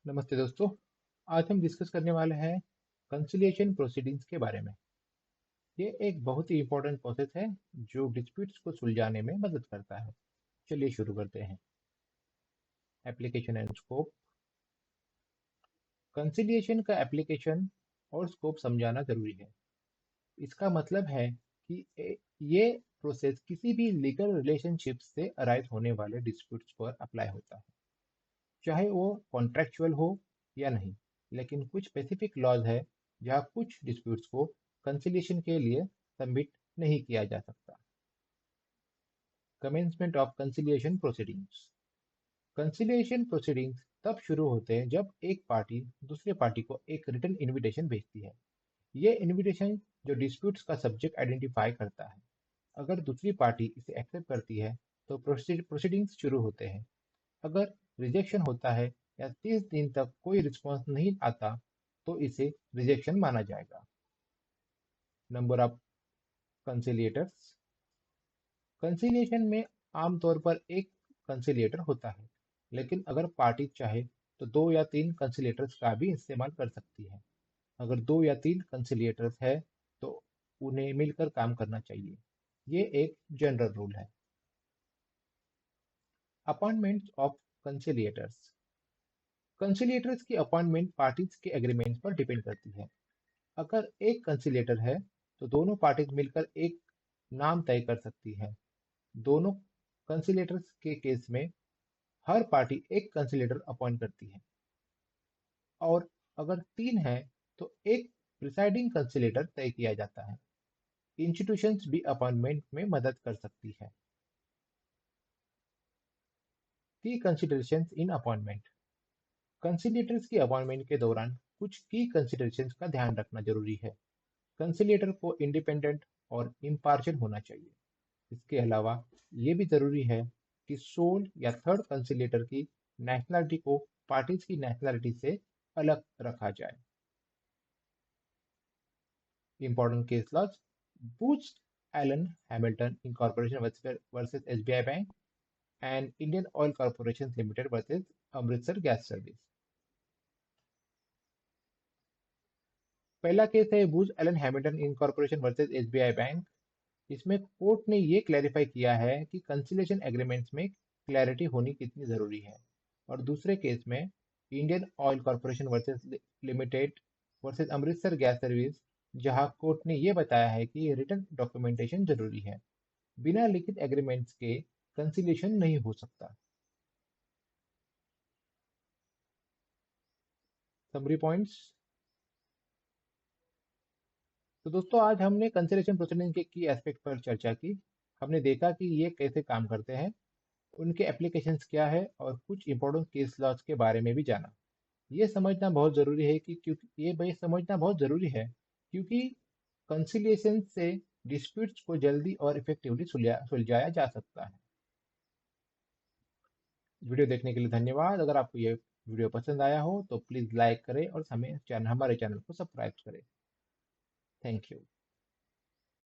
नमस्ते दोस्तों। आज हम डिस्कस करने वाले हैं कंसिलिएशन प्रोसीडिंग्स के बारे में। ये एक बहुत ही इंपॉर्टेंट प्रोसेस है जो डिस्प्यूट्स को सुलझाने में मदद करता है। चलिए शुरू करते हैं। Application and scope. कंसिलिएशन का एप्लीकेशन और स्कोप समझाना जरूरी है। इसका मतलब है कि ये प्रोसेस किसी भी लीगल रिलेशनशिप से अराइज होने वाले डिस्प्यूट्स पर अप्लाई होता है, चाहे वो कॉन्ट्रेक्चुअल हो या नहीं। लेकिन कुछ स्पेसिफिक लॉज है जहाँ कुछ डिस्प्यूट्स को कंसिलिएशन के लिए सबमिट नहीं किया जा सकता। Commencement of conciliation proceedings. Conciliation proceedings तब शुरू होते हैं जब एक पार्टी दूसरे पार्टी को एक रिटन इनविटेशन भेजती है। ये इनविटेशन जो डिस्प्यूट्स का सब्जेक्ट आइडेंटिफाई करता है। अगर दूसरी पार्टी इसे एक्सेप्ट करती है तो प्रोसीडिंग्स शुरू होते हैं। अगर रिजेक्शन होता है या 30 दिन तक कोई रिस्पॉन्स नहीं आता तो इसे रिजेक्शन माना जाएगा। Number of कंसिलिएटर्स। कंसिलिएशन में आमतौर पर एक कंसिलिएटर होता है, लेकिन अगर पार्टी चाहे तो 2 या 3 कंसिलिएटर्स का भी इस्तेमाल कर सकती है। अगर 2 या 3 कंसिलिएटर्स है तो उन्हें मिलकर काम करना चाहिए। ये एक जनरल रूल है। Appointment of conciliators. कंसिलिएटर्स की अपॉइंटमेंट पार्टीज के एग्रीमेंट पर डिपेंड करती है। अगर एक कंसिलिएटर है तो दोनों पार्टीज मिलकर एक नाम तय कर सकती है। दोनों कंसिलिएटर्स के केस में हर पार्टी एक कंसिलिएटर अपॉइंट करती है, और अगर 3 है तो एक प्रिसाइडिंग कंसिलिएटर तय किया जाता है। इंस्टीट्यूशंस भी अपॉइंटमेंट में मदद कर सकती है। की कंसिडरेशंस इन अपॉइंटमेंट। कंसिलिएटर्स की अपॉइंटमेंट के दौरान कुछ की कंसिडरेशंस का ध्यान रखना जरूरी है। कंसिलिएटर को इंडिपेंडेंट और इम्पार्शियल होना चाहिए। इसके अलावा ये भी जरूरी है कि सोल या थर्ड कंसिलिएटर की नेशनलिटी को पार्टीज की नेशनलिटी से अलग रखा जाए। Important case laws. Booz Allen Hamilton incorporation versus SBI bank and Indian Oil corporation limited versus Amritsar gas service. पहला केस है Booz Allen Hamilton incorporation versus SBI bank. इसमें कोर्ट ने ये क्लैरिफाई किया है कि कंसिलिएशन एग्रीमेंट्स में क्लैरिटी होनी कितनी जरूरी है। और दूसरे केस में Indian Oil corporation versus limited versus Amritsar gas service, जहां कोर्ट ने ये बताया है कि रिटन डॉक्यूमेंटेशन जरूरी है। बिना लिखित एग्रीमेंट्स के कंसिलिएशन नहीं हो सकता। Summary points. तो दोस्तों आज हमने कंसिलिएशन प्रोसीडिंग के की एस्पेक्ट पर चर्चा की। हमने देखा कि ये कैसे काम करते हैं, उनके एप्लीकेशंस क्या है, और कुछ इंपॉर्टेंट केस लॉज के बारे में भी जाना। ये समझना बहुत जरूरी है कि क्योंकि ये भाई समझना बहुत जरूरी है क्योंकि कंसिलिएशन से डिस्प्यूट्स को जल्दी और इफेक्टिवली सुलझाया जा सकता है। वीडियो देखने के लिए धन्यवाद। अगर आपको ये वीडियो पसंद आया हो तो प्लीज लाइक करें और हमें हमारे चैनल को सब्सक्राइब करें। Thank you.